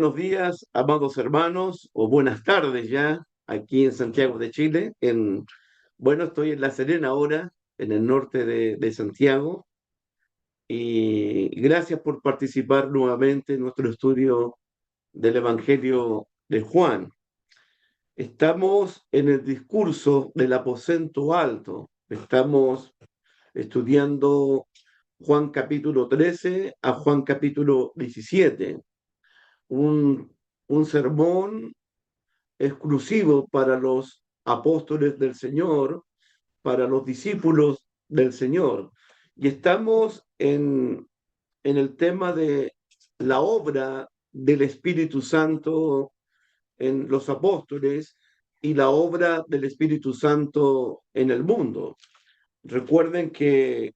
buenos días, amados hermanos, o buenas tardes ya, aquí en Santiago de Chile. Bueno, estoy en La Serena ahora, en el norte de Santiago, y gracias por participar nuevamente en nuestro estudio del Evangelio de Juan. Estamos en el discurso del aposento alto. Estamos estudiando Juan capítulo 13 a Juan capítulo 17. Un, un sermón exclusivo para los apóstoles del Señor, para los discípulos del Señor. Y estamos en el tema de la obra del Espíritu Santo en los apóstoles y la obra del Espíritu Santo en el mundo. Recuerden que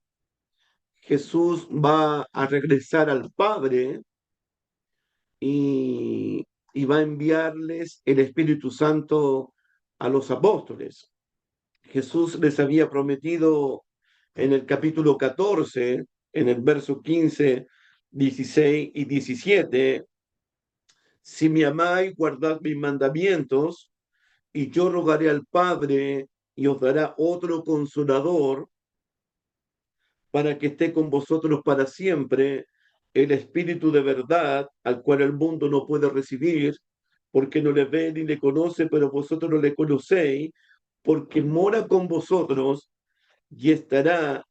Jesús va a regresar al Padre y va a enviarles el Espíritu Santo a los apóstoles. Jesús les había prometido en el capítulo 14, en el verso 15, 16 y 17, si me amáis, guardad mis mandamientos, y yo rogaré al Padre y os dará otro consolador para que esté con vosotros para siempre, el Espíritu de verdad, al cual el mundo no puede recibir, porque no le ve ni le conoce, pero vosotros no le conocéis, porque mora con vosotros y estará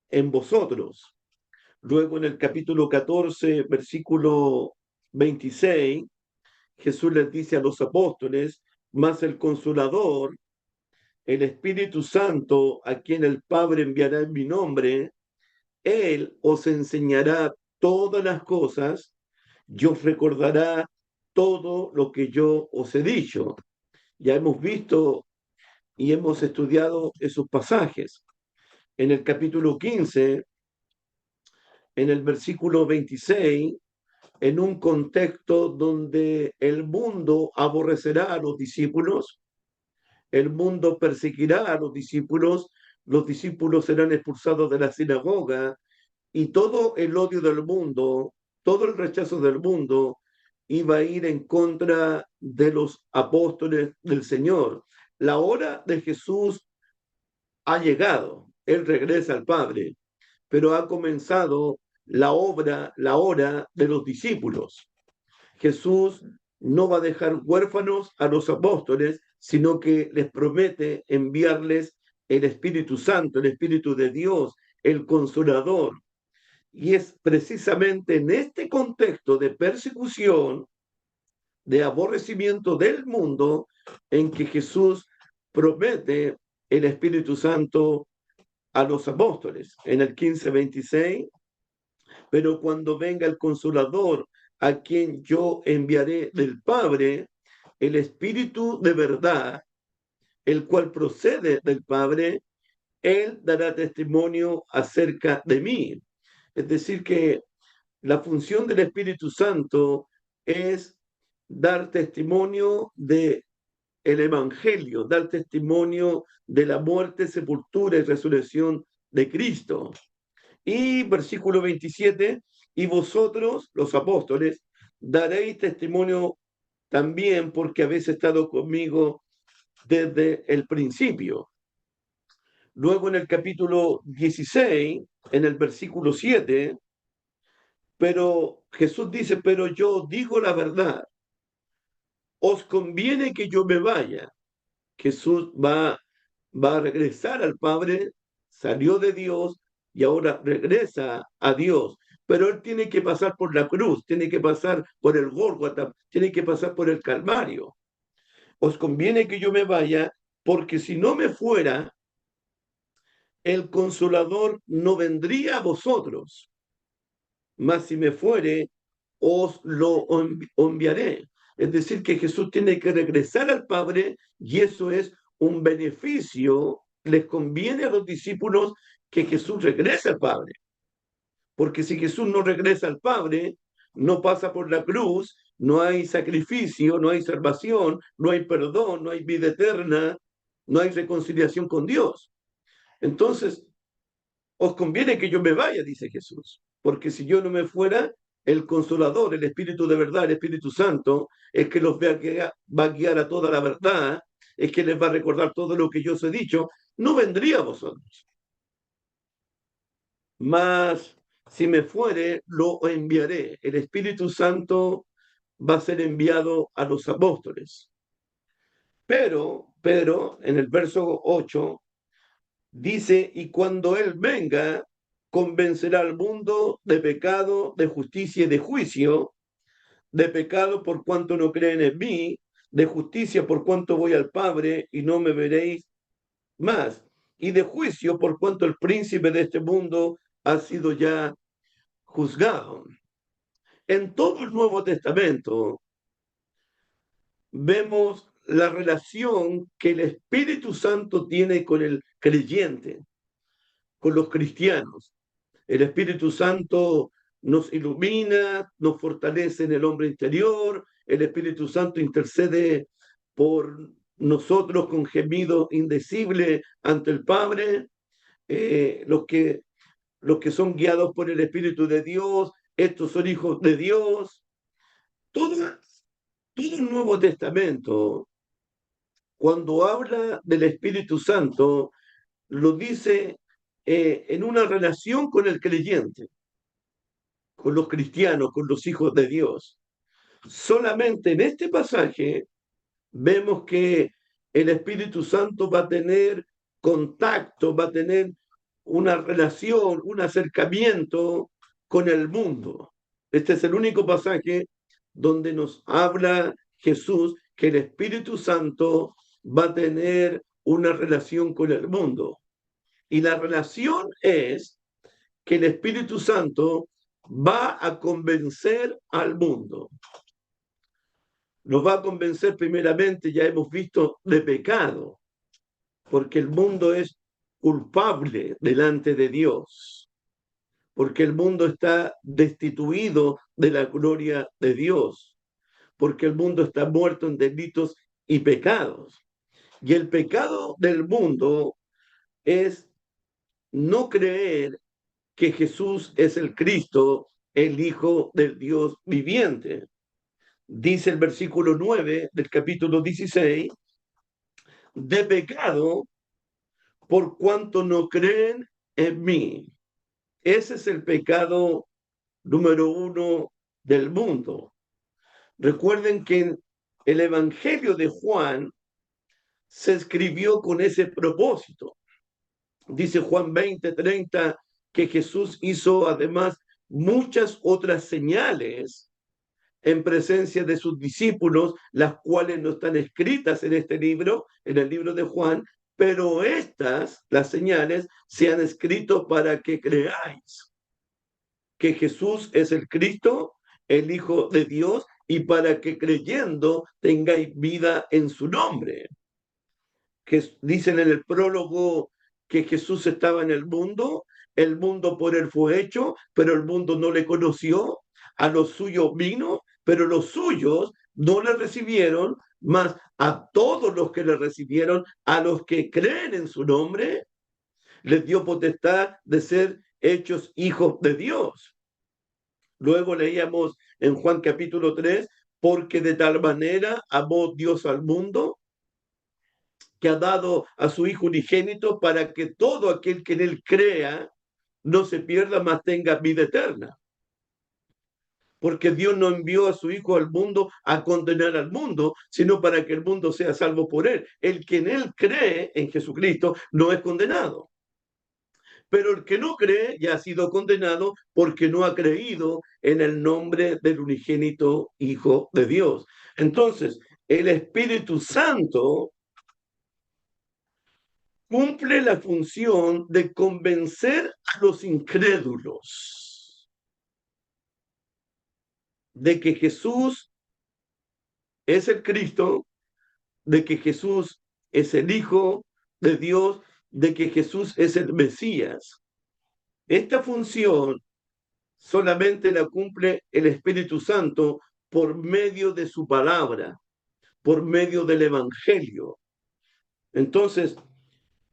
en vosotros. Luego en el capítulo 14, versículo 26, Jesús les dice a los apóstoles, más el Consolador, el Espíritu Santo, a quien el Padre enviará en mi nombre, Él os enseñará todas las cosas y os recordará todo lo que yo os he dicho. Ya hemos visto y hemos estudiado esos pasajes. En el capítulo 15, en el versículo 26, en un contexto donde el mundo aborrecerá a los discípulos, el mundo perseguirá a los discípulos serán expulsados de la sinagoga y todo el odio del mundo, todo el rechazo del mundo iba a ir en contra de los apóstoles del Señor. La hora de Jesús ha llegado, Él regresa al Padre, pero ha comenzado la hora de los discípulos. Jesús no va a dejar huérfanos a los apóstoles, sino que les promete enviarles el Espíritu Santo, el Espíritu de Dios, el Consolador. Y es precisamente en este contexto de persecución, de aborrecimiento del mundo, en que Jesús promete el Espíritu Santo a los apóstoles. En el 15:26, pero cuando venga el Consolador, a quien yo enviaré del Padre, el Espíritu de verdad, el cual procede del Padre, Él dará testimonio acerca de mí. Es decir, que la función del Espíritu Santo es dar testimonio de el Evangelio, dar testimonio de la muerte, sepultura y resurrección de Cristo. Y versículo 27, y vosotros, los apóstoles, daréis testimonio también porque habéis estado conmigo desde el principio. Luego en el capítulo 16, en el versículo 7, pero Jesús dice, pero yo digo la verdad, os conviene que yo me vaya. Jesús va a regresar al Padre, salió de Dios y ahora regresa a Dios. Pero él tiene que pasar por la cruz, tiene que pasar por el Gólgota, tiene que pasar por el Calvario. Os conviene que yo me vaya, porque si no me fuera, el Consolador no vendría a vosotros, mas si me fuere, os lo enviaré. Es decir, que Jesús tiene que regresar al Padre y eso es un beneficio. Les conviene a los discípulos que Jesús regrese al Padre, porque si Jesús no regresa al Padre, no pasa por la cruz, no hay sacrificio, no hay salvación, no hay perdón, no hay vida eterna, no hay reconciliación con Dios. Entonces, os conviene que yo me vaya, dice Jesús, porque si yo no me fuera, el Consolador, el Espíritu de verdad, el Espíritu Santo, es que los va a guiar a toda la verdad, es que les va a recordar todo lo que yo os he dicho, no vendría a vosotros. Mas si me fuere, lo enviaré. El Espíritu Santo va a ser enviado a los apóstoles. Pero, en el verso 8, dice, y cuando Él venga, convencerá al mundo de pecado, de justicia y de juicio, de pecado por cuanto no creen en mí, de justicia por cuanto voy al Padre y no me veréis más, y de juicio por cuanto el príncipe de este mundo ha sido ya juzgado. En todo el Nuevo Testamento vemos la relación que el Espíritu Santo tiene con el creyente, con los cristianos. El Espíritu Santo nos ilumina, nos fortalece en el hombre interior, el Espíritu Santo intercede por nosotros con gemido indecible ante el Padre. Los que son guiados por el Espíritu de Dios, estos son hijos de Dios. Todo, todo el Nuevo Testamento, cuando habla del Espíritu Santo, lo dice en una relación con el creyente, con los cristianos, con los hijos de Dios. Solamente en este pasaje vemos que el Espíritu Santo va a tener contacto, va a tener una relación, un acercamiento con el mundo. Este es el único pasaje donde nos habla Jesús que el Espíritu Santo va a tener una relación con el mundo. Y la relación es que el Espíritu Santo va a convencer al mundo. Nos va a convencer primeramente, ya hemos visto, de pecado, porque el mundo es culpable delante de Dios, porque el mundo está destituido de la gloria de Dios, porque el mundo está muerto en delitos y pecados. Y el pecado del mundo es no creer que Jesús es el Cristo, el Hijo del Dios viviente. Dice el versículo 9 del capítulo 16, de pecado por cuanto no creen en mí. Ese es el pecado número uno del mundo. Recuerden que el Evangelio de Juan se escribió con ese propósito. Dice Juan 20:30 que Jesús hizo además muchas otras señales en presencia de sus discípulos, las cuales no están escritas en este libro, en el libro de Juan, pero las señales, se han escrito para que creáis que Jesús es el Cristo, el Hijo de Dios, y para que creyendo tengáis vida en su nombre. Que dicen en el prólogo que Jesús estaba en el mundo por él fue hecho, pero el mundo no le conoció, a los suyos vino, pero los suyos no le recibieron, mas a todos los que le recibieron, a los que creen en su nombre, les dio potestad de ser hechos hijos de Dios. Luego leíamos en Juan capítulo 3, porque de tal manera amó Dios al mundo, que ha dado a su Hijo unigénito para que todo aquel que en él crea no se pierda, mas tenga vida eterna. Porque Dios no envió a su Hijo al mundo a condenar al mundo, sino para que el mundo sea salvo por él. El que en él cree, en Jesucristo, no es condenado. Pero el que no cree ya ha sido condenado porque no ha creído en el nombre del unigénito Hijo de Dios. Entonces, el Espíritu Santo cumple la función de convencer a los incrédulos de que Jesús es el Cristo, de que Jesús es el Hijo de Dios, de que Jesús es el Mesías. Esta función solamente la cumple el Espíritu Santo por medio de su palabra, por medio del Evangelio. Entonces,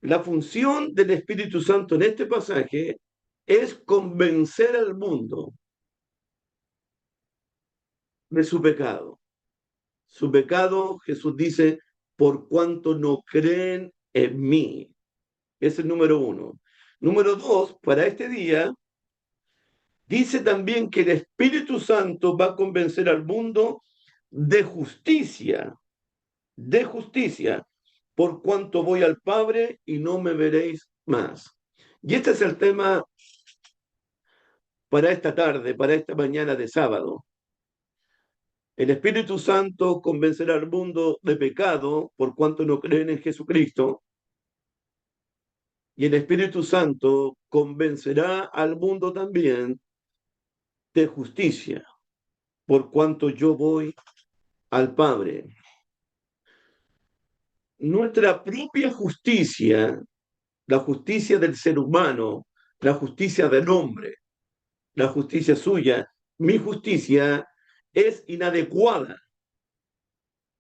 la función del Espíritu Santo en este pasaje es convencer al mundo de su pecado. Su pecado, Jesús dice, por cuanto no creen en mí. Ese es el número uno. Número dos, para este día, dice también que el Espíritu Santo va a convencer al mundo de justicia, por cuanto voy al Padre y no me veréis más. Y este es el tema para esta tarde, para esta mañana de sábado. El Espíritu Santo convencerá al mundo de pecado por cuanto no creen en Jesucristo. Y el Espíritu Santo convencerá al mundo también de justicia por cuanto yo voy al Padre. Nuestra propia justicia, la justicia del ser humano, la justicia del hombre, la justicia suya, mi justicia es inadecuada,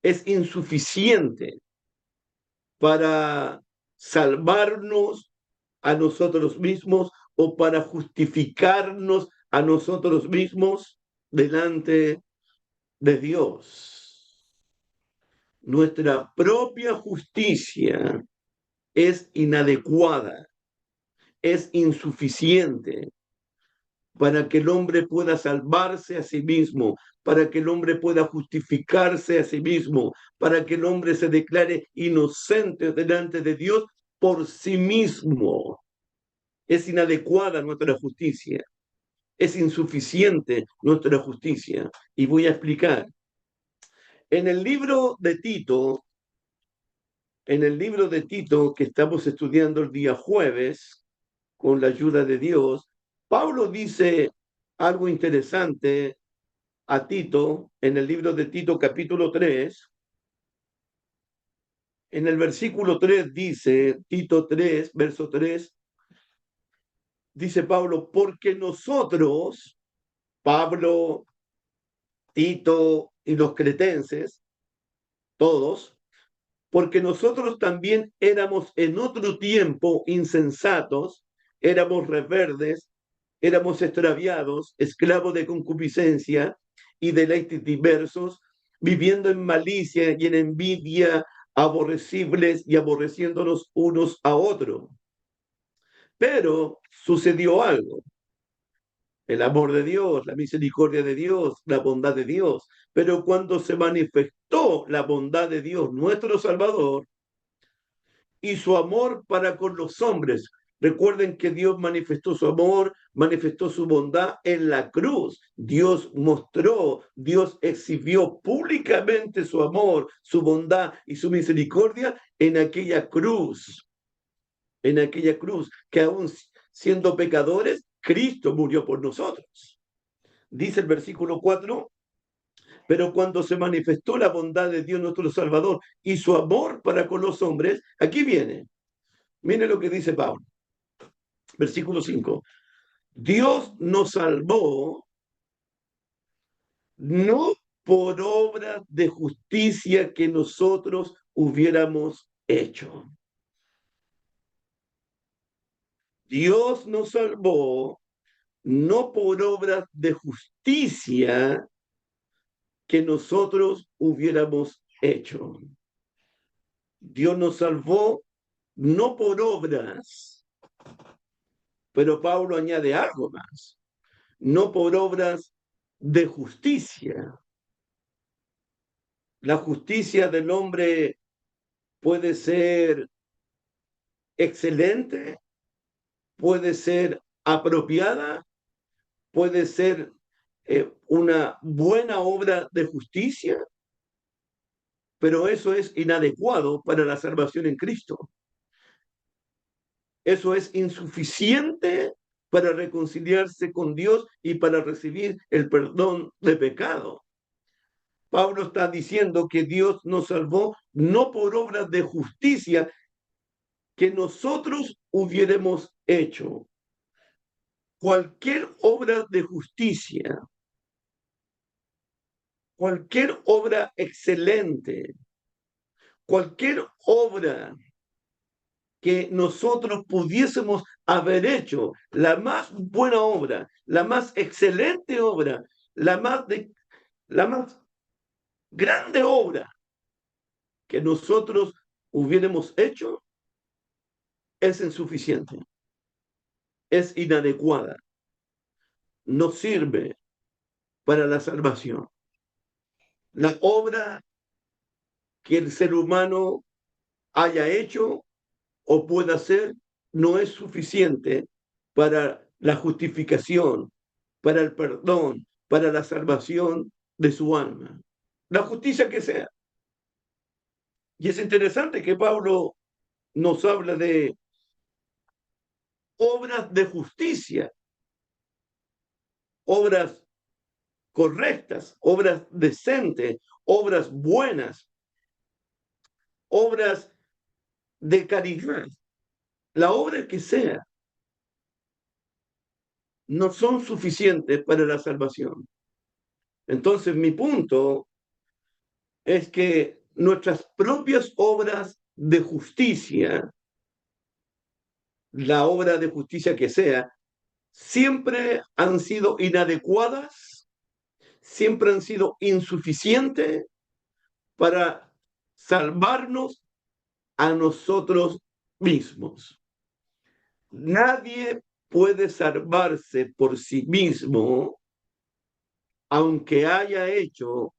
es insuficiente para salvarnos a nosotros mismos o para justificarnos a nosotros mismos delante de Dios. Nuestra propia justicia es inadecuada, es insuficiente para que el hombre pueda salvarse a sí mismo, para que el hombre pueda justificarse a sí mismo, para que el hombre se declare inocente delante de Dios por sí mismo. Es inadecuada nuestra justicia, es insuficiente nuestra justicia. Y voy a explicar. En el libro de Tito, que estamos estudiando el día jueves, con la ayuda de Dios, Pablo dice algo interesante a Tito, en el libro de Tito capítulo 3, en el versículo 3 dice, Tito 3, verso 3, dice Pablo, porque nosotros, Pablo, Tito y los cretenses, todos, porque nosotros también éramos en otro tiempo insensatos, éramos rebeldes, éramos extraviados, esclavos de concupiscencia y deleites diversos, viviendo en malicia y en envidia, aborrecibles y aborreciéndonos unos a otros. Pero sucedió algo. El amor de Dios, la misericordia de Dios, la bondad de Dios. Pero cuando se manifestó la bondad de Dios, nuestro Salvador, y su amor para con los hombres. Recuerden que Dios manifestó su amor, manifestó su bondad en la cruz. Dios mostró, Dios exhibió públicamente su amor, su bondad y su misericordia en aquella cruz. En aquella cruz que aún siendo pecadores, Cristo murió por nosotros. Dice el versículo 4, pero cuando se manifestó la bondad de Dios nuestro Salvador y su amor para con los hombres, aquí viene. Mire lo que dice Pablo. Versículo 5. Dios nos salvó no por obras de justicia que nosotros hubiéramos hecho. Dios nos salvó no por obras de justicia que nosotros hubiéramos hecho. Dios nos salvó no por obras, pero Pablo añade algo más, no por obras de justicia. La justicia del hombre puede ser excelente, puede ser apropiada, puede ser una buena obra de justicia, pero eso es inadecuado para la salvación en Cristo. Eso es insuficiente para reconciliarse con Dios y para recibir el perdón de pecado. Pablo está diciendo que Dios nos salvó no por obras de justicia que nosotros hubiéramos hecho. Cualquier obra de justicia, cualquier obra excelente, cualquier obra que nosotros pudiésemos haber hecho, la más buena obra, la más excelente obra, La más grande obra que nosotros hubiéramos hecho es insuficiente, es inadecuada, no sirve para la salvación. La obra que el ser humano haya hecho o pueda hacer no es suficiente para la justificación, para el perdón, para la salvación de su alma. La justicia que sea. Y es interesante que Pablo nos habla de obras de justicia, obras correctas, obras decentes, obras buenas, obras de caridad. La obra que sea, no son suficientes para la salvación. Entonces, mi punto es que nuestras propias obras de justicia, la obra de justicia que sea, siempre han sido inadecuadas, siempre han sido insuficientes para salvarnos a nosotros mismos. Nadie puede salvarse por sí mismo, aunque haya hecho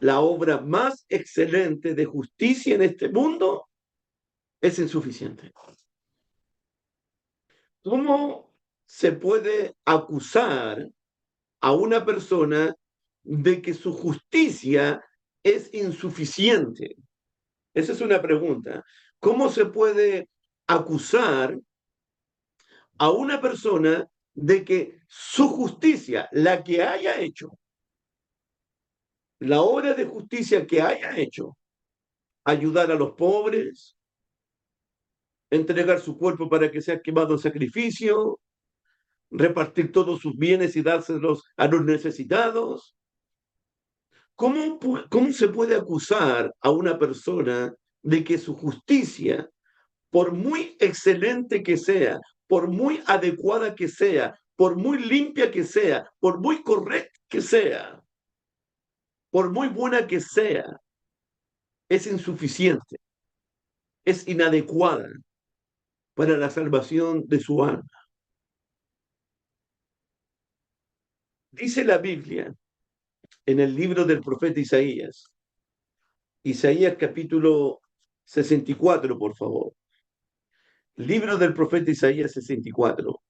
la obra más excelente de justicia en este mundo, es insuficiente. ¿Cómo se puede acusar a una persona de que su justicia es insuficiente? Esa es una pregunta. ¿Cómo se puede acusar a una persona de que su justicia, la que haya hecho, la obra de justicia que haya hecho, ayudar a los pobres, entregar su cuerpo para que sea quemado en sacrificio, repartir todos sus bienes y dárselos a los necesitados? ¿Cómo se puede acusar a una persona de que su justicia, por muy excelente que sea, por muy adecuada que sea, por muy limpia que sea, por muy correcta que sea, por muy buena que sea, es insuficiente, es inadecuada para la salvación de su alma? Dice la Biblia en el libro del profeta Isaías, Isaías capítulo 64, por favor. Libro del profeta Isaías 64.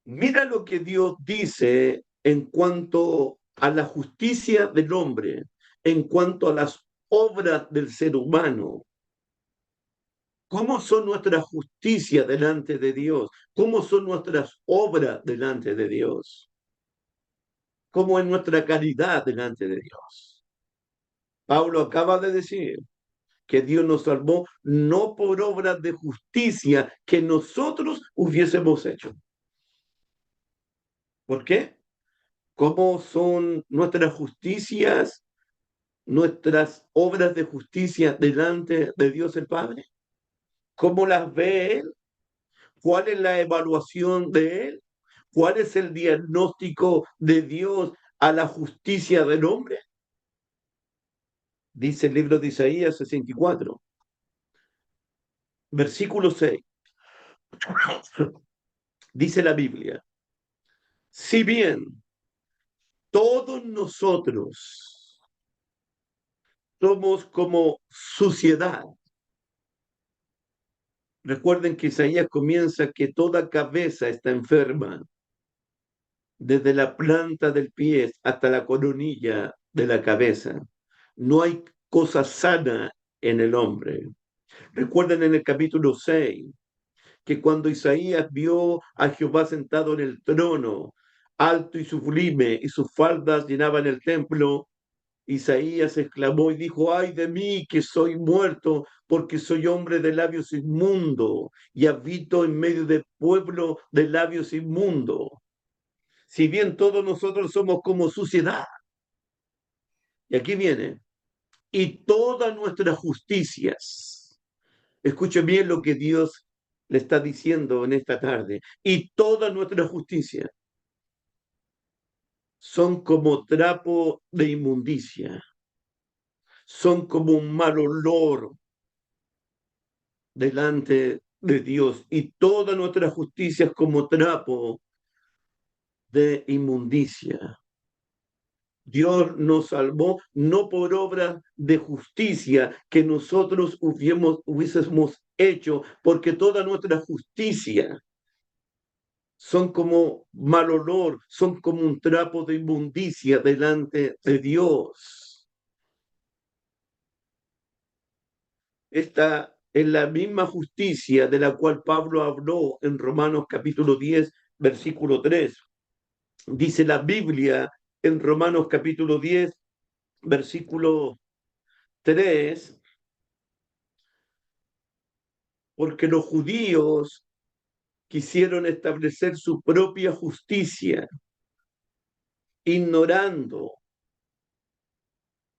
Mira lo que Dios dice en cuanto a la justicia del hombre, en cuanto a las obras del ser humano. ¿Cómo son nuestras justicias delante de Dios? ¿Cómo son nuestras obras delante de Dios? ¿Cómo es nuestra caridad delante de Dios? Pablo acaba de decir que Dios nos salvó no por obras de justicia que nosotros hubiésemos hecho. ¿Por qué? ¿Cómo son nuestras justicias, nuestras obras de justicia delante de Dios el Padre? ¿Cómo las ve Él? ¿Cuál es la evaluación de Él? ¿Cuál es el diagnóstico de Dios a la justicia del hombre? Dice el libro de Isaías 64, versículo 6. Dice la Biblia: si bien todos nosotros somos como suciedad. Recuerden que Isaías comienza que toda cabeza está enferma, desde la planta del pie hasta la coronilla de la cabeza. No hay cosa sana en el hombre. Recuerden en el capítulo 6 que cuando Isaías vio a Jehová sentado en el trono, alto y sublime, y sus faldas llenaban el templo, Isaías exclamó y dijo: ay de mí, que soy muerto, porque soy hombre de labios inmundos y habito en medio de pueblo de labios inmundos. Si bien todos nosotros somos como suciedad, y aquí viene, y todas nuestras justicias, escuchen bien lo que Dios le está diciendo en esta tarde, y toda nuestra justicia son como trapo de inmundicia, son como un mal olor delante de Dios, y toda nuestra justicia es como trapo de inmundicia. Dios nos salvó no por obra de justicia que nosotros hubiésemos hecho, porque toda nuestra justicia son como mal olor, son como un trapo de inmundicia delante de Dios. Esta es la misma justicia de la cual Pablo habló en Romanos capítulo 10, versículo 3. Dice la Biblia en Romanos capítulo 10, versículo 3, porque los judíos quisieron establecer su propia justicia, ignorando,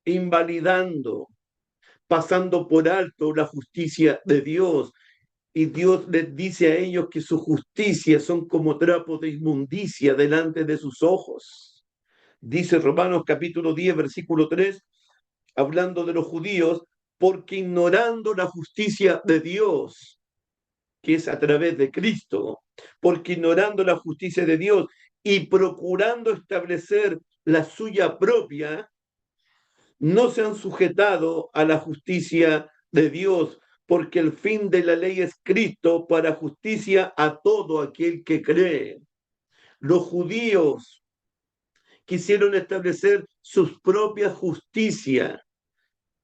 invalidando, pasando por alto la justicia de Dios. Y Dios les dice a ellos que su justicia son como trapos de inmundicia delante de sus ojos. Dice Romanos capítulo 10, versículo 3, hablando de los judíos, porque ignorando la justicia de Dios, que es a través de Cristo, porque ignorando la justicia de Dios y procurando establecer la suya propia, no se han sujetado a la justicia de Dios, porque el fin de la ley es Cristo para justicia a todo aquel que cree. Los judíos quisieron establecer sus propias justicias,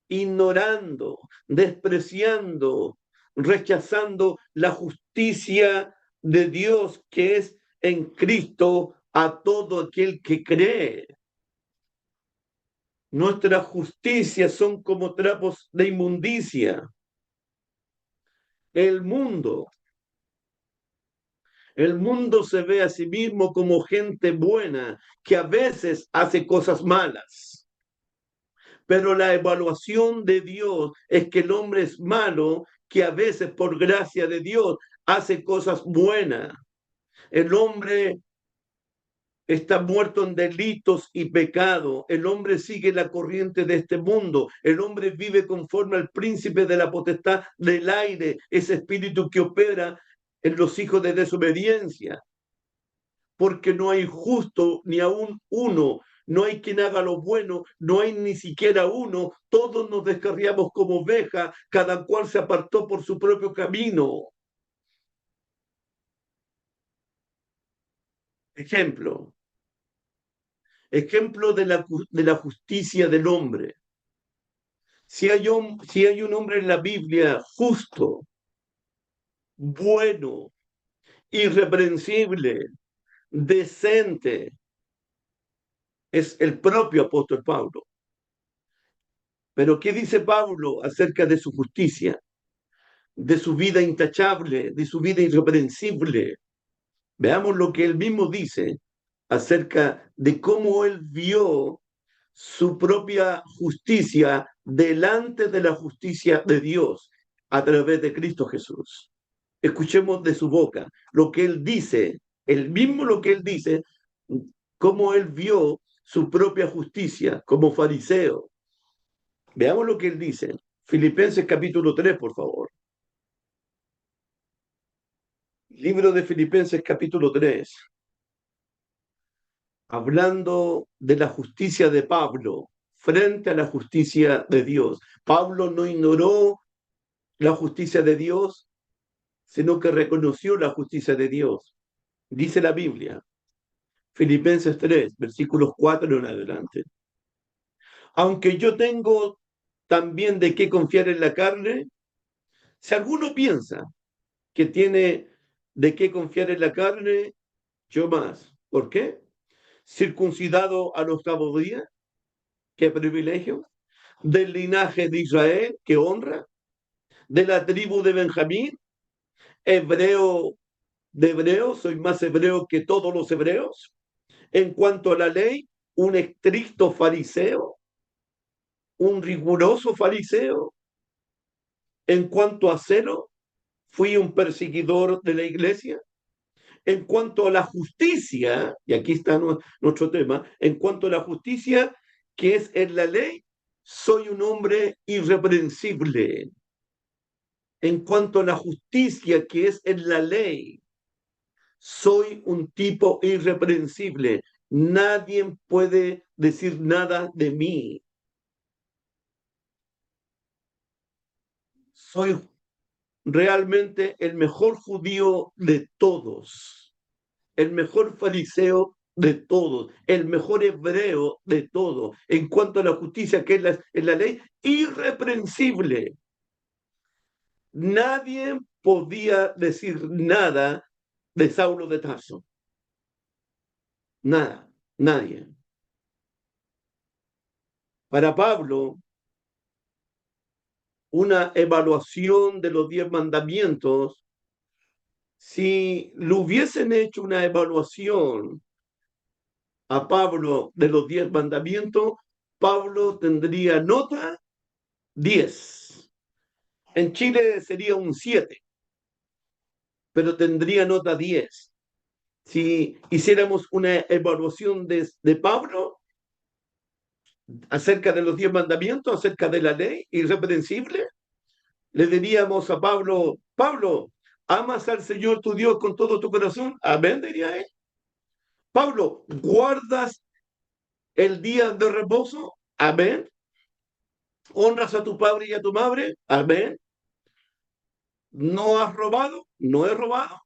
ignorando, despreciando, rechazando la justicia de Dios que es en Cristo a todo aquel que cree. Nuestras justicias son como trapos de inmundicia. El mundo, el mundo se ve a sí mismo como gente buena que a veces hace cosas malas. Pero la evaluación de Dios es que el hombre es malo, que a veces por gracia de Dios hace cosas buenas. El hombre está muerto en delitos y pecado. El hombre sigue la corriente de este mundo. El hombre vive conforme al príncipe de la potestad del aire, ese espíritu que opera en los hijos de desobediencia. Porque no hay justo ni aún uno, no hay quien haga lo bueno, no hay ni siquiera uno, todos nos descarriamos como ovejas, cada cual se apartó por su propio camino. Ejemplo, ejemplo de la justicia del hombre. Si hay un hombre en la Biblia justo, bueno, irreprensible, decente, es el propio apóstol Pablo. Pero ¿qué dice Pablo acerca de su justicia, de su vida intachable, de su vida irreprensible? Veamos lo que él mismo dice acerca de cómo él vio su propia justicia delante de la justicia de Dios a través de Cristo Jesús. Escuchemos de su boca lo que él dice, el mismo lo que él dice, cómo él vio su propia justicia como fariseo. Veamos lo que él dice. Filipenses capítulo 3, por favor. Libro de Filipenses capítulo 3, hablando de la justicia de Pablo frente a la justicia de Dios. Pablo no ignoró la justicia de Dios, sino que reconoció la justicia de Dios. Dice la Biblia, Filipenses 3, versículos 4 en adelante. Aunque yo tengo también de qué confiar en la carne, si alguno piensa que tiene de qué confiar en la carne, yo más. ¿Por qué? Circuncidado al octavo día, qué privilegio. Del linaje de Israel, qué honra. De la tribu de Benjamín, hebreo de hebreos, soy más hebreo que todos los hebreos. En cuanto a la ley, un estricto fariseo, un riguroso fariseo. En cuanto a celo, fui un perseguidor de la iglesia. En cuanto a la justicia, y aquí está nuestro tema, en cuanto a la justicia que es en la ley, soy un hombre irreprensible. En cuanto a la justicia que es en la ley, soy un tipo irreprensible. Nadie puede decir nada de mí. Soy realmente el mejor judío de todos, el mejor fariseo de todos, el mejor hebreo de todos. En cuanto a la justicia que es en la ley, irreprensible. Nadie podía decir nada de Saulo de Tarso. Nada, nadie. Para Pablo, una evaluación de los 10 mandamientos, si le hubiesen hecho una evaluación a Pablo de los 10 mandamientos, Pablo tendría nota 10. En Chile sería un 7, pero tendría nota 10. Si hiciéramos una evaluación de Pablo acerca de los 10 mandamientos, acerca de la ley irreprensible, le diríamos a Pablo, Pablo, ¿amas al Señor tu Dios con todo tu corazón? Amén, diría él. Pablo, ¿guardas el día de reposo? Amén. ¿Honras a tu padre y a tu madre? Amén. ¿No has robado? No he robado.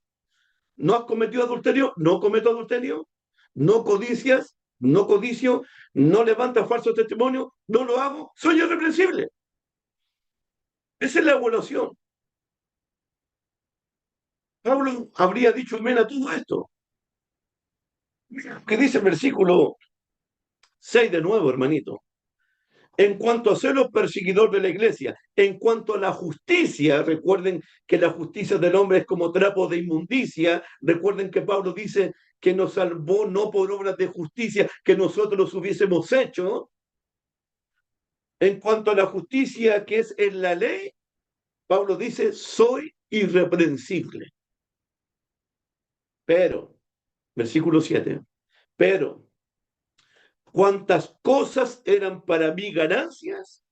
¿No has cometido adulterio? No cometo adulterio. ¿No codicias? No codicio. ¿No levantas falso testimonio? No lo hago. Soy irreprensible. Esa es la evaluación. Pablo habría dicho amén a todo esto. ¿Qué dice el versículo 6 de nuevo, hermanito? En cuanto a ser los perseguidores de la iglesia, en cuanto a la justicia, recuerden que la justicia del hombre es como trapo de inmundicia. Recuerden que Pablo dice que nos salvó no por obras de justicia que nosotros hubiésemos hecho. En cuanto a la justicia que es en la ley, Pablo dice, soy irreprensible. Pero, versículo 7, pero cuantas cosas eran para mí ganancias,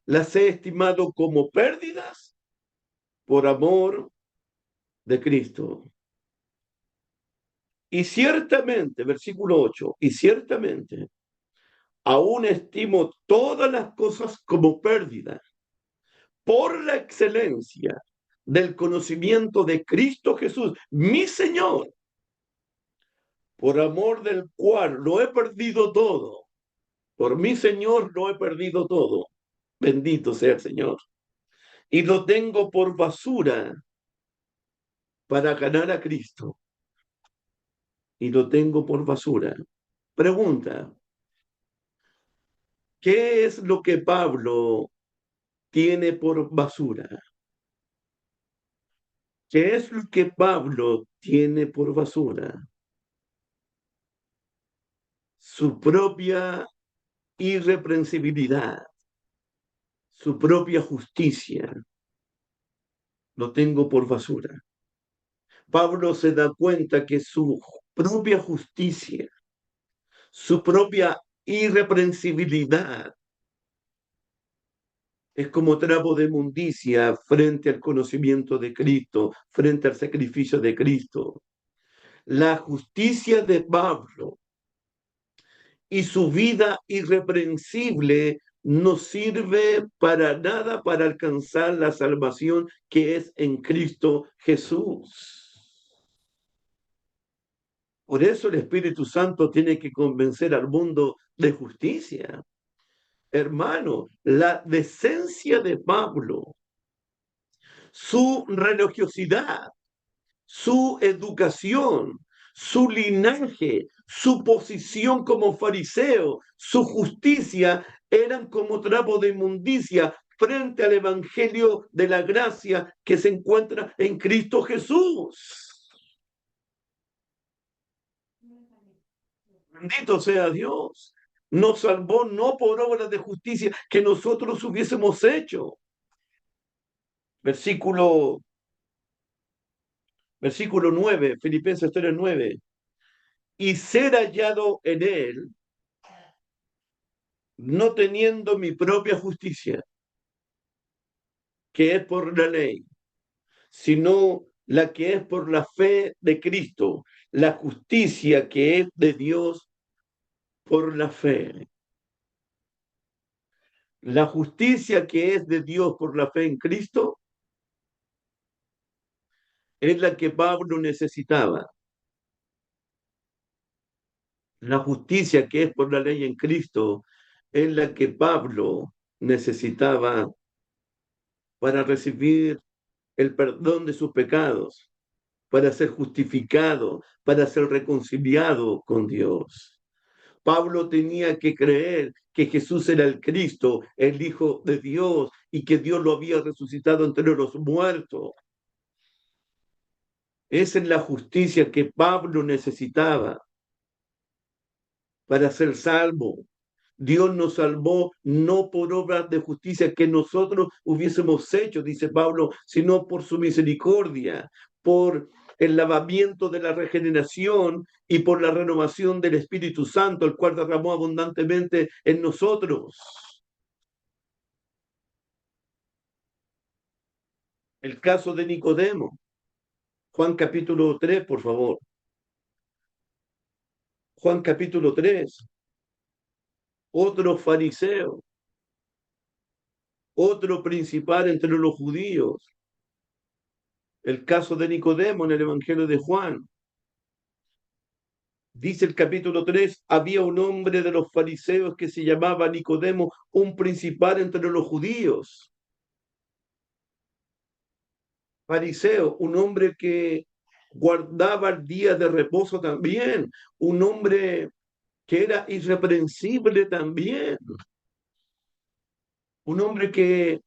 las he estimado como pérdidas por amor de Cristo. Y ciertamente, versículo 8, y ciertamente, aún estimo todas las cosas como pérdidas por la excelencia del conocimiento de Cristo Jesús, mi Señor, por amor del cual lo he perdido todo. Por mi Señor lo he perdido todo. Bendito sea el Señor. Y lo tengo por basura para ganar a Cristo. Y lo tengo por basura. Pregunta, ¿qué es lo que Pablo tiene por basura? ¿Qué es lo que Pablo tiene por basura? Su propia irreprensibilidad, su propia justicia. Lo tengo por basura. Pablo se da cuenta que su propia justicia, su propia irreprensibilidad, es como trapo de inmundicia frente al conocimiento de Cristo, frente al sacrificio de Cristo. La justicia de Pablo y su vida irreprensible no sirve para nada para alcanzar la salvación que es en Cristo Jesús. Por eso el Espíritu Santo tiene que convencer al mundo de justicia. Hermano, la decencia de Pablo, su religiosidad, su educación, su linaje, su posición como fariseo, su justicia, eran como trapo de inmundicia frente al evangelio de la gracia que se encuentra en Cristo Jesús. Bendito sea Dios. Nos salvó no por obras de justicia que nosotros hubiésemos hecho. Versículo Versículo 9, Filipenses 3:9. Y ser hallado en él, no teniendo mi propia justicia, que es por la ley, sino la que es por la fe de Cristo, la justicia que es de Dios por la fe. La justicia que es de Dios por la fe en Cristo es la que Pablo necesitaba. La justicia que es por la ley en Cristo es la que Pablo necesitaba para recibir el perdón de sus pecados, para ser justificado, para ser reconciliado con Dios. Pablo tenía que creer que Jesús era el Cristo, el Hijo de Dios, y que Dios lo había resucitado entre los muertos. Esa es la justicia que Pablo necesitaba para ser salvo. Dios nos salvó no por obras de justicia que nosotros hubiésemos hecho, dice Pablo, sino por su misericordia, por el lavamiento de la regeneración y por la renovación del Espíritu Santo, el cual derramó abundantemente en nosotros. El caso de Nicodemo. Juan capítulo 3, por favor. Juan capítulo 3. Otro fariseo, otro principal entre los judíos. El caso de Nicodemo en el Evangelio de Juan. Dice el capítulo 3, había un hombre de los fariseos que se llamaba Nicodemo, un principal entre los judíos. Fariseo, un hombre que guardaba el día de reposo también, un hombre que era irreprensible también, un hombre que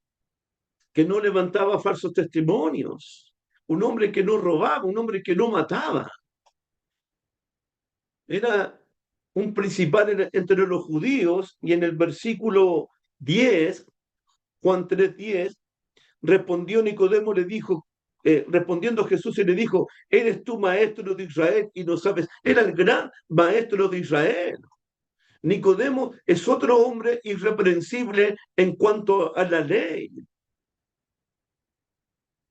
no levantaba falsos testimonios, un hombre que no robaba, un hombre que no mataba. Era un principal entre los judíos, y en el versículo 10, Juan 3:10, respondió Nicodemo, le dijo, respondiendo Jesús y le dijo, ¿eres tú maestro de Israel y no sabes? Era el gran maestro de Israel. Nicodemo es otro hombre irreprensible en cuanto a la ley.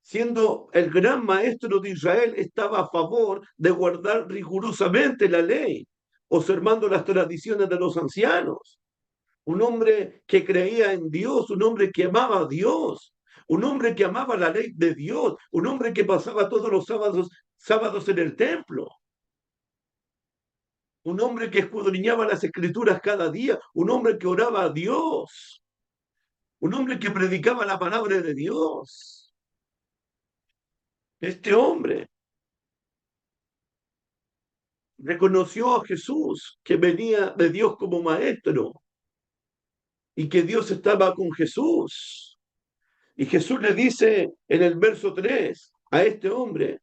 Siendo el gran maestro de Israel, estaba a favor de guardar rigurosamente la ley, observando las tradiciones de los ancianos. Un hombre que creía en Dios, un hombre que amaba a Dios, un hombre que amaba la ley de Dios, un hombre que pasaba todos los sábados en el templo, un hombre que escudriñaba las escrituras cada día, un hombre que oraba a Dios, un hombre que predicaba la palabra de Dios. Este hombre reconoció a Jesús, que venía de Dios como maestro y que Dios estaba con Jesús. Y Jesús le dice en el verso 3 a este hombre,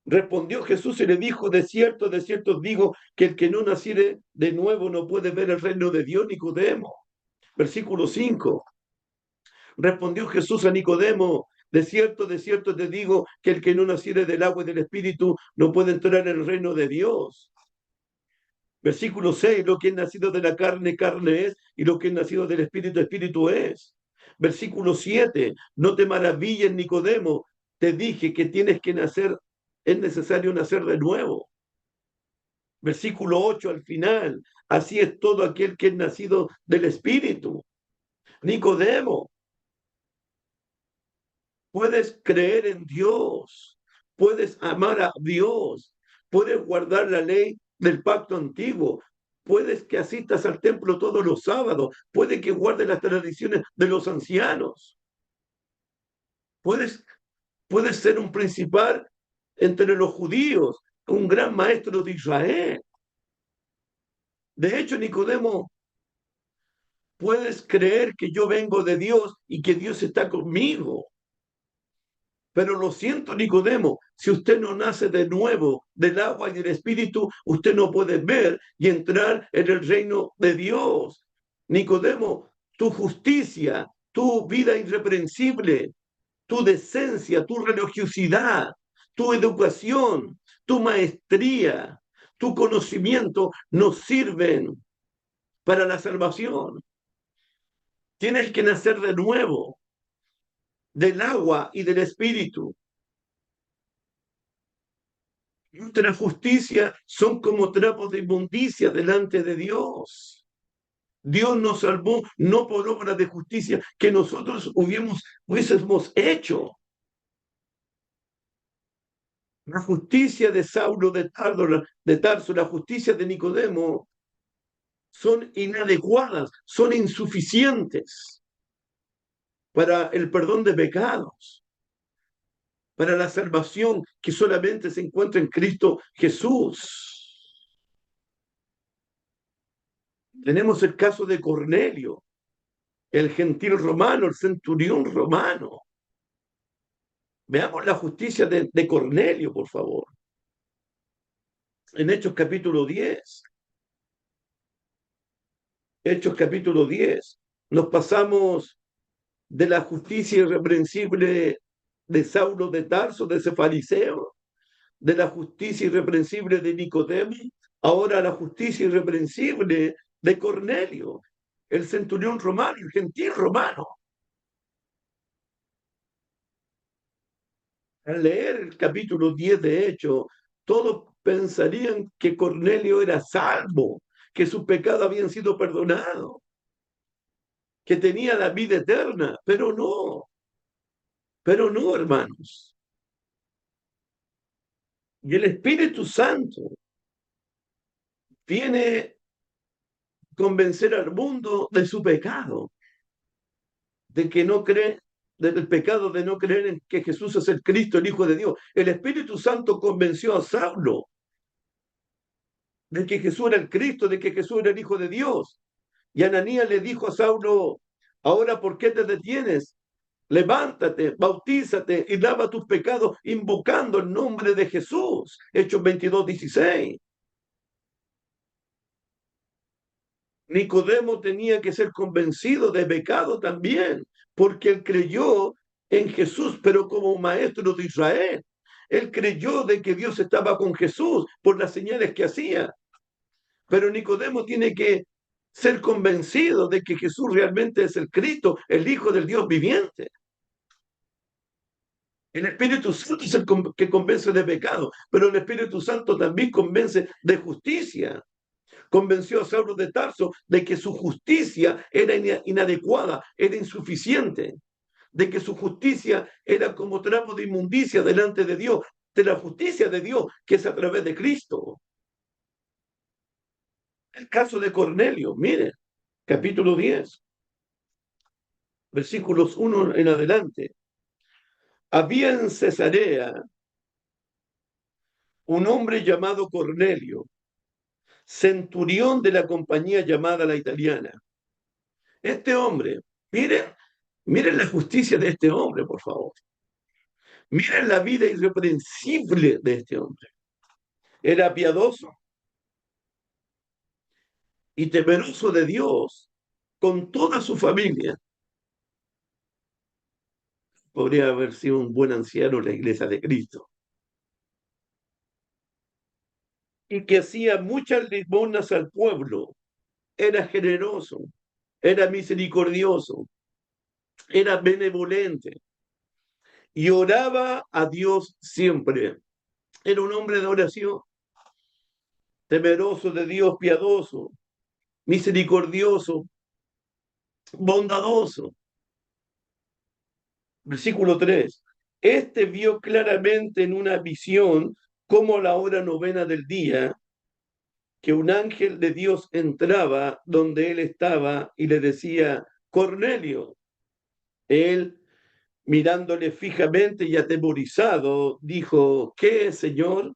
respondió Jesús y le dijo, de cierto os digo, que el que no naciere de nuevo no puede ver el reino de Dios. Nicodemo. Versículo 5. Respondió Jesús a Nicodemo, de cierto te digo, que el que no naciere del agua y del Espíritu no puede entrar en el reino de Dios. Versículo 6, lo que es nacido de la carne, carne es, y lo que es nacido del Espíritu, Espíritu es. Versículo 7, no te maravilles, Nicodemo, te dije que tienes que nacer, es necesario nacer de nuevo. Versículo 8 al final, así es todo aquel que es nacido del Espíritu. Nicodemo, puedes creer en Dios, puedes amar a Dios, puedes guardar la ley del pacto antiguo, puedes que asistas al templo todos los sábados, puedes que guardes las tradiciones de los ancianos, puedes, puedes ser un principal entre los judíos, un gran maestro de Israel. De hecho, Nicodemo, puedes creer que yo vengo de Dios y que Dios está conmigo. Pero lo siento, Nicodemo, si usted no nace de nuevo del agua y del espíritu, usted no puede ver y entrar en el reino de Dios. Nicodemo, tu justicia, tu vida irreprensible, tu decencia, tu religiosidad, Tu educación, tu maestría, tu conocimiento no sirven para la salvación. Tienes que nacer de nuevo, del agua y del espíritu. Nuestra justicia son como trapos de inmundicia delante de Dios. Dios nos salvó no por obra de justicia que nosotros hubiésemos hecho. La justicia de Saulo de Tarso, la justicia de Nicodemo, son inadecuadas, son insuficientes para el perdón de pecados, para la salvación que solamente se encuentra en Cristo Jesús. Tenemos el caso de Cornelio, el gentil romano, el centurión romano. Veamos la justicia de Cornelio, por favor. En Hechos capítulo 10. Hechos capítulo 10. Nos pasamos de la justicia irreprensible de Saulo de Tarso, de ese fariseo, de la justicia irreprensible de Nicodemo, ahora la justicia irreprensible de Cornelio, el centurión romano, el gentil romano. Al leer el capítulo 10 de Hechos, todos pensarían que Cornelio era salvo, que sus pecados habían sido perdonados, que tenía la vida eterna, pero no, hermanos. Y el Espíritu Santo viene a convencer al mundo de su pecado, de que no cree, del pecado de no creer en que Jesús es el Cristo, el Hijo de Dios. El Espíritu Santo convenció a Saulo de que Jesús era el Cristo, de que Jesús era el Hijo de Dios. Y Ananías le dijo a Saulo, ahora ¿por qué te detienes? Levántate, bautízate y lava tus pecados invocando el nombre de Jesús. Hechos 22:16. Nicodemo tenía que ser convencido de pecado también, porque él creyó en Jesús, pero como maestro de Israel. Él creyó de que Dios estaba con Jesús por las señales que hacía. Pero Nicodemo tiene que ser convencido de que Jesús realmente es el Cristo, el Hijo del Dios viviente. El Espíritu Santo es el que convence de pecado, pero el Espíritu Santo también convence de justicia. Convenció a Saulo de Tarso de que su justicia era inadecuada, era insuficiente, de que su justicia era como trapo de inmundicia delante de Dios, de la justicia de Dios que es a través de Cristo. El caso de Cornelio, miren, capítulo 10, versículos 1 en adelante. Había en Cesarea un hombre llamado Cornelio, centurión de la compañía llamada la italiana. Este hombre, miren la justicia de este hombre, por favor. Miren la vida irreprensible de este hombre. Era piadoso y temeroso de Dios con toda su familia. Podría haber sido un buen anciano en la iglesia de Cristo. Y que hacía muchas limosnas al pueblo. Era generoso, era misericordioso, era benevolente y oraba a Dios siempre. Era un hombre de oración, temeroso de Dios, piadoso, misericordioso, bondadoso. Versículo 3. Este vio claramente en una visión, como a la hora novena del día, que un ángel de Dios entraba donde él estaba y le decía, Cornelio. Él, mirándole fijamente y atemorizado, dijo, ¿qué, Señor?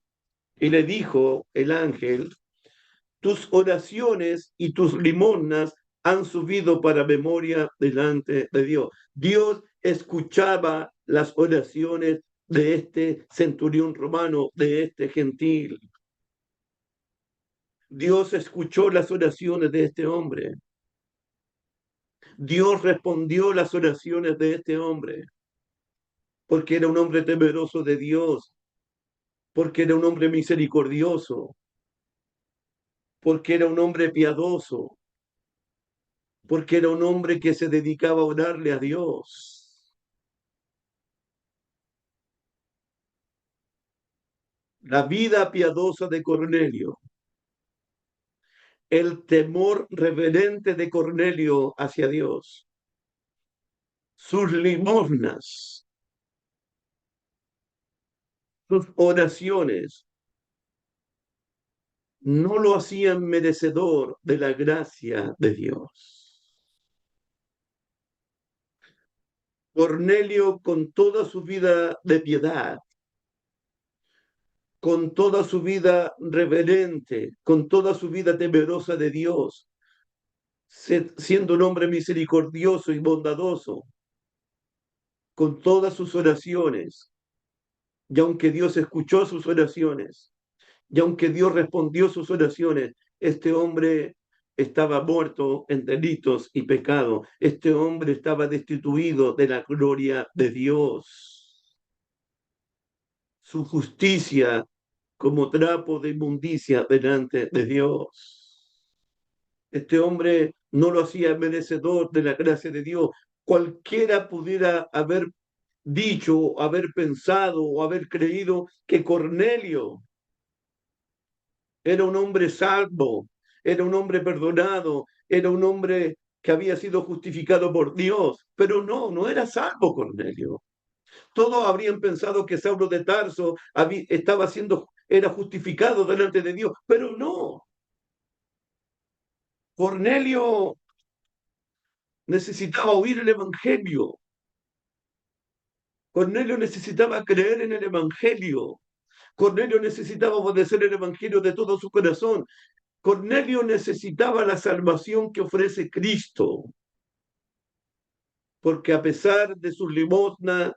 Y le dijo el ángel, tus oraciones y tus limosnas han subido para memoria delante de Dios. Dios escuchaba las oraciones de este centurión romano, de este gentil. Dios escuchó las oraciones de este hombre. Dios respondió las oraciones de este hombre, porque era un hombre temeroso de Dios, porque era un hombre misericordioso, porque era un hombre piadoso, porque era un hombre que se dedicaba a orarle a Dios. La vida piadosa de Cornelio, el temor reverente de Cornelio hacia Dios, sus limosnas, sus oraciones, no lo hacían merecedor de la gracia de Dios. Cornelio, con toda su vida de piedad, con toda su vida reverente, con toda su vida temerosa de Dios, siendo un hombre misericordioso y bondadoso, con todas sus oraciones, y aunque Dios escuchó sus oraciones, y aunque Dios respondió sus oraciones, este hombre estaba muerto en delitos y pecado. Este hombre estaba destituido de la gloria de Dios. Su justicia como trapo de inmundicia delante de Dios. Este hombre no lo hacía merecedor de la gracia de Dios. Cualquiera pudiera haber dicho, haber pensado o haber creído que Cornelio era un hombre salvo, era un hombre perdonado, era un hombre que había sido justificado por Dios, pero no, no era salvo Cornelio. Todos habrían pensado que Saulo de Tarso era justificado delante de Dios, pero no. Cornelio necesitaba oír el Evangelio. Cornelio necesitaba creer en el Evangelio. Cornelio necesitaba obedecer el Evangelio de todo su corazón. Cornelio necesitaba la salvación que ofrece Cristo, porque a pesar de sus limosnas,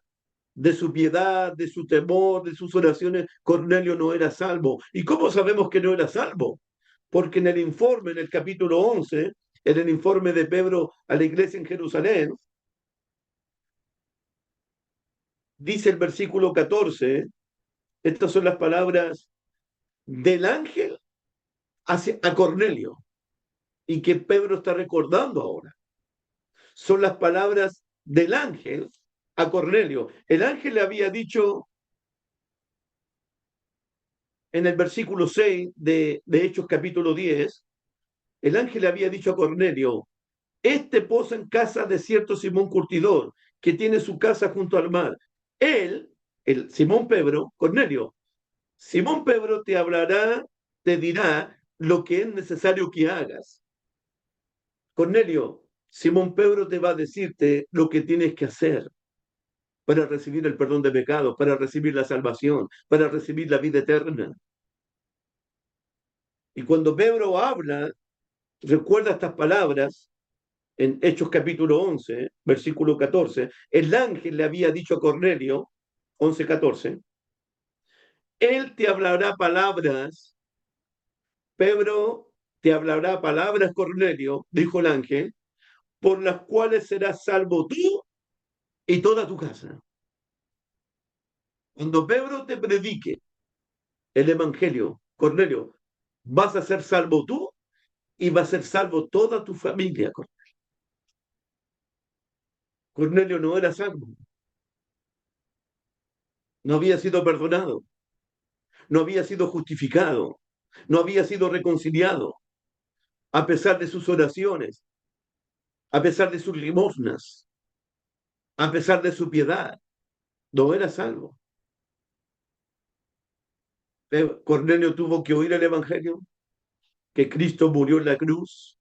de su piedad, de su temor, de sus oraciones, Cornelio no era salvo. ¿Y cómo sabemos que no era salvo? Porque en el informe, en el capítulo 11, en el informe de Pedro a la iglesia en Jerusalén, dice el versículo 14, estas son las palabras del ángel a Cornelio, y que Pedro está recordando ahora. Son las palabras del ángel a Cornelio. El ángel le había dicho en el versículo 6 de Hechos capítulo 10, el ángel le había dicho a Cornelio, este posa en casa de cierto Simón Curtidor, que tiene su casa junto al mar. Él, el Simón Pedro, Cornelio, Simón Pedro te hablará, te dirá lo que es necesario que hagas. Cornelio, Simón Pedro te va a decirte lo que tienes que hacer para recibir el perdón de pecados, para recibir la salvación, para recibir la vida eterna. Y cuando Pedro habla, recuerda estas palabras en Hechos capítulo 11, versículo 14, el ángel le había dicho a Cornelio, 11:14, él te hablará palabras, Pedro te hablará palabras, Cornelio, dijo el ángel, por las cuales serás salvo tú y toda tu casa. Cuando Pedro te predique el evangelio, Cornelio, vas a ser salvo tú y va a ser salvo toda tu familia. Cornelio no era salvo, no había sido perdonado, no había sido justificado, no había sido reconciliado, a pesar de sus oraciones, a pesar de sus limosnas, a pesar de su piedad, no era salvo. Cornelio tuvo que oír el Evangelio, que Cristo murió en la cruz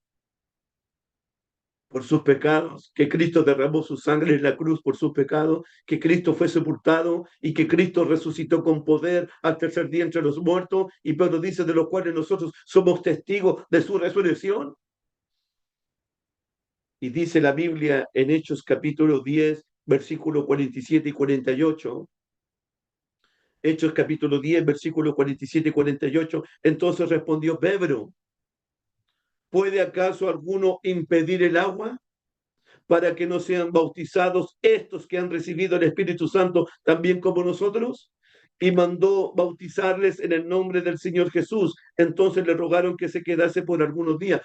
por sus pecados, que Cristo derramó su sangre en la cruz por sus pecados, que Cristo fue sepultado y que Cristo resucitó con poder al tercer día entre los muertos, y Pedro dice de los cuales nosotros somos testigos de su resurrección. Y dice la Biblia en Hechos capítulo 10, versículos 47 y 48. Hechos capítulo 10, versículos 47 y 48. Entonces respondió Pedro, ¿puede acaso alguno impedir el agua para que no sean bautizados estos que han recibido el Espíritu Santo también como nosotros? y mandó bautizarles en el nombre del Señor Jesús. Entonces le rogaron que se quedase por algunos días.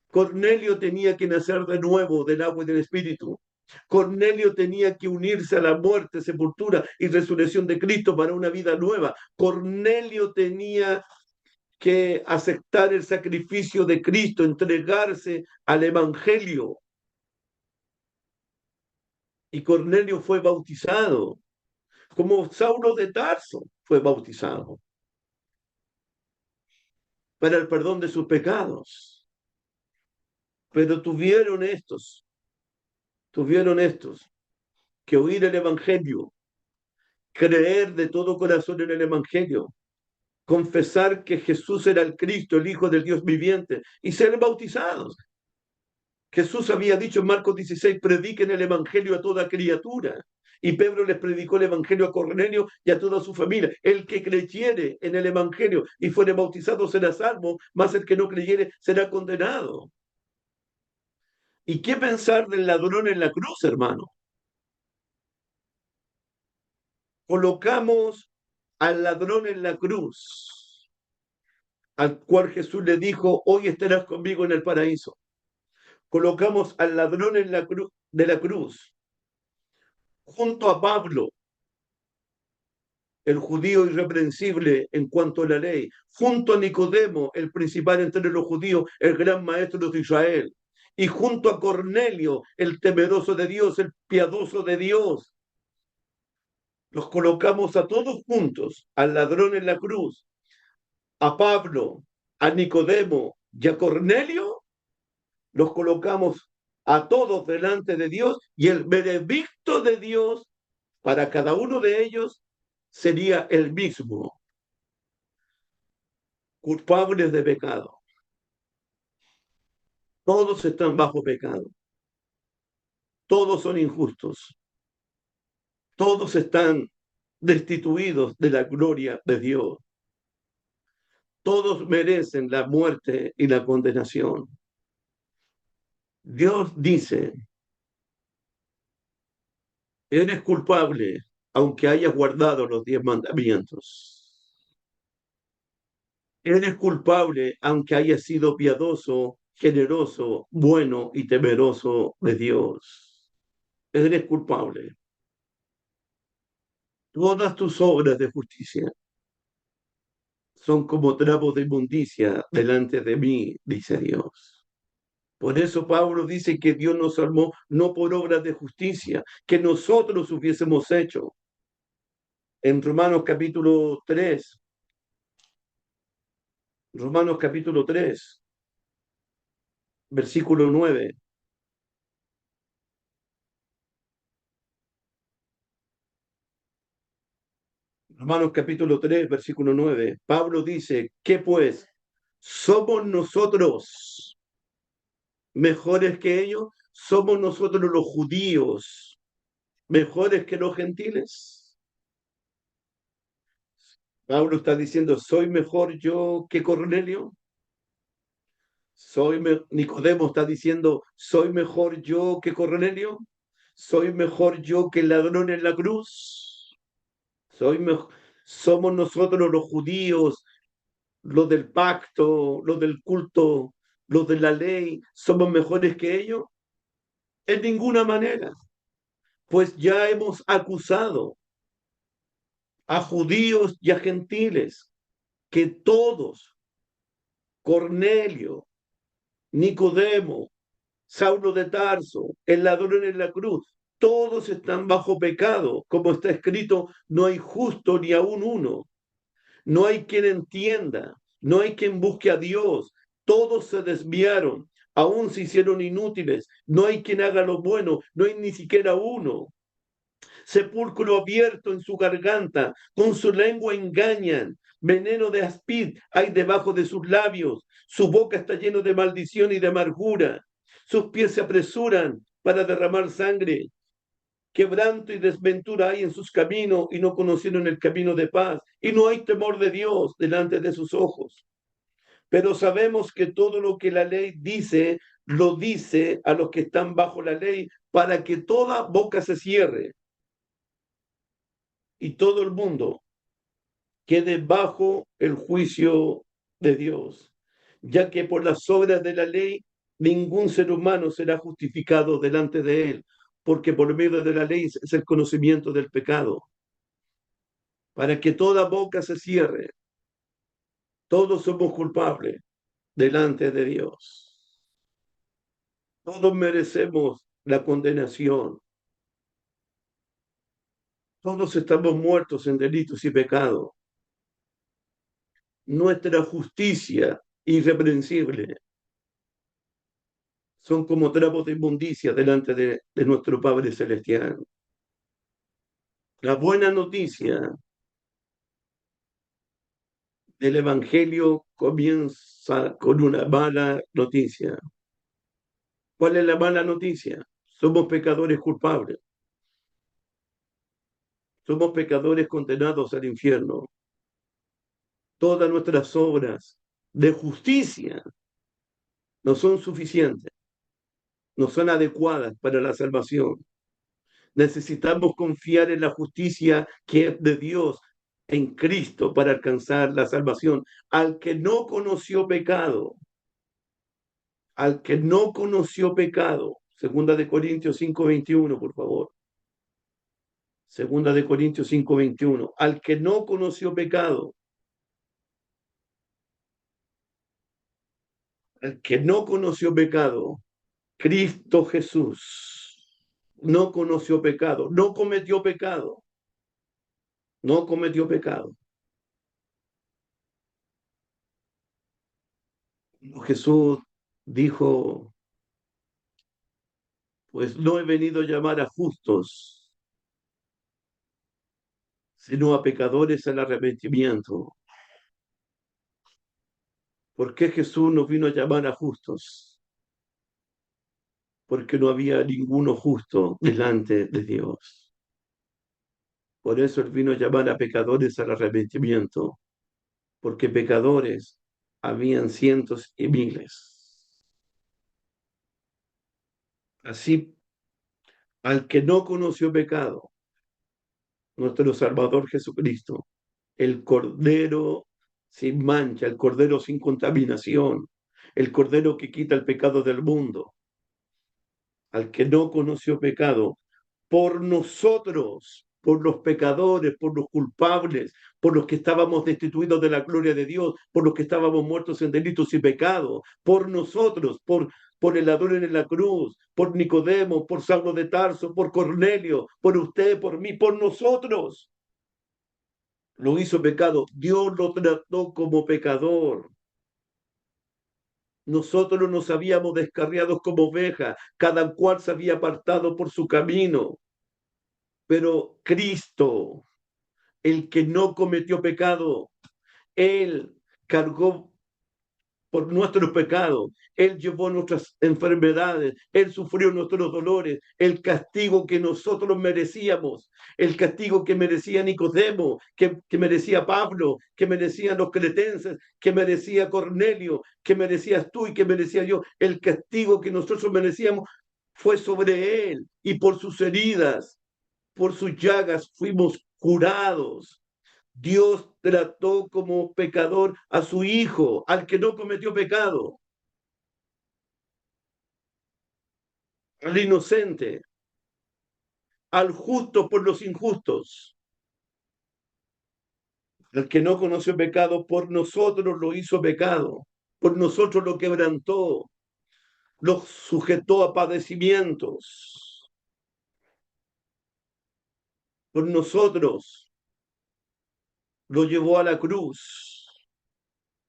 Cornelio tenía que nacer de nuevo del agua y del Espíritu. Cornelio tenía que unirse a la muerte, sepultura y resurrección de Cristo para una vida nueva. Cornelio tenía que aceptar el sacrificio de Cristo, entregarse al Evangelio. Y Cornelio fue bautizado, como Saulo de Tarso fue bautizado para el perdón de sus pecados. Pero tuvieron estos que oír el Evangelio, creer de todo corazón en el Evangelio, confesar que Jesús era el Cristo, el Hijo del Dios viviente, y ser bautizados. Jesús había dicho en Marcos 16, prediquen el Evangelio a toda criatura. Y Pedro les predicó el Evangelio a Cornelio y a toda su familia. El que creyere en el Evangelio y fuere bautizado será salvo, mas el que no creyere será condenado. ¿Y qué pensar del ladrón en la cruz, hermano? Colocamos al ladrón en la cruz, al cual Jesús le dijo, hoy estarás conmigo en el paraíso. Colocamos al ladrón en la cruz, de la cruz, junto a Pablo, el judío irreprensible en cuanto a la ley, junto a Nicodemo, el principal entre los judíos, el gran maestro de Israel, y junto a Cornelio, el temeroso de Dios, el piadoso de Dios. Los colocamos a todos juntos, al ladrón en la cruz, a Pablo, a Nicodemo y a Cornelio, los colocamos a todos delante de Dios y el veredicto de Dios para cada uno de ellos sería el mismo, culpables de pecado. Todos están bajo pecado, todos son injustos, todos están destituidos de la gloria de Dios, todos merecen la muerte y la condenación. Dios dice, eres culpable aunque hayas guardado los 10 mandamientos. Eres culpable aunque hayas sido piadoso, generoso, bueno y temeroso de Dios. Eres culpable. Todas tus obras de justicia son como trapos de inmundicia delante de mí, dice Dios. Por eso Pablo dice que Dios nos salvó no por obras de justicia, que nosotros hubiésemos hecho. En Romanos capítulo 3, versículo 9. Romanos capítulo 3, versículo 9. Pablo dice, ¿qué pues? ¿Somos nosotros mejores que ellos? ¿Somos nosotros los judíos mejores que los gentiles? Pablo está diciendo, ¿soy mejor yo que Cornelio? Nicodemo está diciendo, ¿soy mejor yo que Cornelio? ¿Soy mejor yo que el ladrón en la cruz? Somos nosotros los judíos, los del pacto, los del culto, los de la ley, ¿somos mejores que ellos? En ninguna manera, pues ya hemos acusado a judíos y a gentiles que todos, Cornelio, Nicodemo, Saulo de Tarso, el ladrón en la cruz, todos están bajo pecado, como está escrito, no hay justo ni aún uno, no hay quien entienda, no hay quien busque a Dios, todos se desviaron, aún se hicieron inútiles, no hay quien haga lo bueno, no hay ni siquiera uno. Sepulcro abierto en su garganta, con su lengua engañan, veneno de aspid hay debajo de sus labios, su boca está llena de maldición y de amargura, sus pies se apresuran para derramar sangre, quebranto y desventura hay en sus caminos y no conocieron el camino de paz y no hay temor de Dios delante de sus ojos. Pero sabemos que todo lo que la ley dice, lo dice a los que están bajo la ley para que toda boca se cierre y todo el mundo quede bajo el juicio de Dios, ya que por las obras de la ley ningún ser humano será justificado delante de él, porque por medio de la ley es el conocimiento del pecado, para que toda boca se cierre. Todos somos culpables delante de Dios. Todos merecemos la condenación. Todos estamos muertos en delitos y pecados. Nuestra justicia irreprensible son como trapos de inmundicia delante de nuestro Padre Celestial. La buena noticia del Evangelio comienza con una mala noticia. ¿Cuál es la mala noticia? Somos pecadores culpables. Somos pecadores condenados al infierno. Todas nuestras obras de justicia no son suficientes, no son adecuadas para la salvación. Necesitamos confiar en la justicia que es de Dios en Cristo para alcanzar la salvación. Al que no conoció pecado, al que no conoció pecado, segunda de Corintios 5:21, por favor. Segunda de Corintios 5:21. Al que no conoció pecado, al que no conoció pecado, Cristo Jesús no conoció pecado, no cometió pecado, no cometió pecado. Jesús dijo, pues no he venido a llamar a justos, sino a pecadores al arrepentimiento. ¿Por qué Jesús nos vino a llamar a justos? Porque no había ninguno justo delante de Dios. Por eso Él vino a llamar a pecadores al arrepentimiento, porque pecadores habían cientos y miles. Así, al que no conoció pecado, nuestro Salvador Jesucristo, el Cordero sin mancha, el Cordero sin contaminación, el Cordero que quita el pecado del mundo, al que no conoció pecado, por nosotros, por los pecadores, por los culpables, por los que estábamos destituidos de la gloria de Dios, por los que estábamos muertos en delitos y pecados, por nosotros, por el ladrón en la cruz, por Nicodemo, por Saulo de Tarso, por Cornelio, por usted, por mí, por nosotros. Lo hizo pecado. Dios lo trató como pecador. Nosotros nos habíamos descarriado como ovejas, cada cual se había apartado por su camino. Pero Cristo, el que no cometió pecado, Él cargó por nuestros pecados, Él llevó nuestras enfermedades, Él sufrió nuestros dolores, el castigo que nosotros merecíamos, el castigo que merecía Nicodemo, que merecía Pablo, que merecían los cretenses, que merecía Cornelio, que merecías tú y que merecía yo, el castigo que nosotros merecíamos fue sobre Él y por sus heridas, por sus llagas fuimos curados. Dios trató como pecador a su hijo, al que no cometió pecado, al inocente, al justo por los injustos, al que no conoció pecado, por nosotros lo hizo pecado, por nosotros lo quebrantó, lo sujetó a padecimientos, por nosotros lo llevó a la cruz,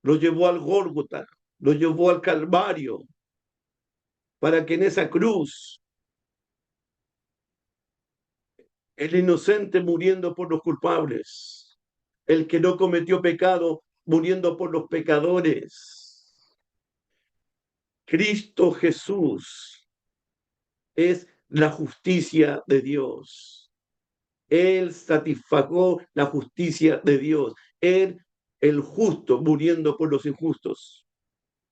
lo llevó al Gólgota, lo llevó al Calvario, para que en esa cruz el inocente muriendo por los culpables, el que no cometió pecado muriendo por los pecadores. Cristo Jesús es la justicia de Dios. Él satisfagó la justicia de Dios. Él, el justo, muriendo por los injustos.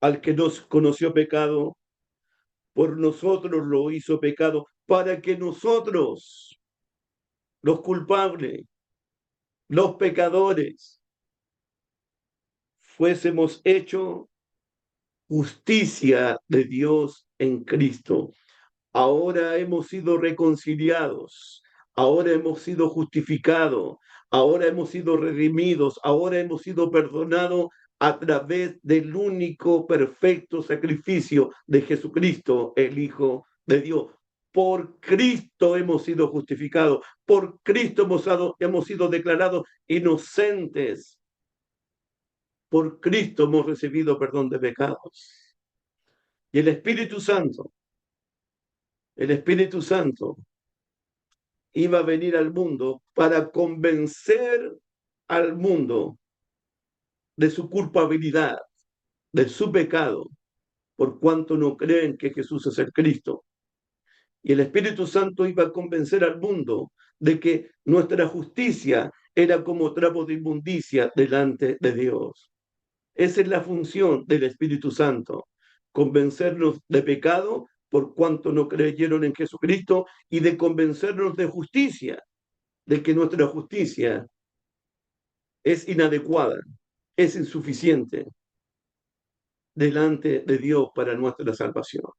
Al que nos conoció pecado, por nosotros lo hizo pecado, para que nosotros, los culpables, los pecadores, fuésemos hechos justicia de Dios en Cristo. Ahora hemos sido reconciliados, ahora hemos sido justificados, ahora hemos sido redimidos, ahora hemos sido perdonados a través del único perfecto sacrificio de Jesucristo, el Hijo de Dios. Por Cristo hemos sido justificados, por Cristo hemos sido declarados inocentes, por Cristo hemos recibido perdón de pecados. Y el Espíritu Santo iba a venir al mundo para convencer al mundo de su culpabilidad, de su pecado, por cuanto no creen que Jesús es el Cristo. Y el Espíritu Santo iba a convencer al mundo de que nuestra justicia era como trapo de inmundicia delante de Dios. Esa es la función del Espíritu Santo, convencernos de pecado por cuanto no creyeron en Jesucristo y de convencernos de justicia, de que nuestra justicia es inadecuada, es insuficiente delante de Dios para nuestra salvación.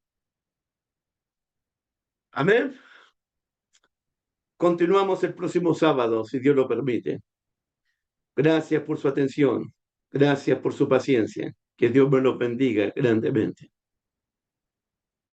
Amén. Continuamos el próximo sábado, si Dios lo permite. Gracias por su atención. Gracias por su paciencia. Que Dios me los bendiga grandemente.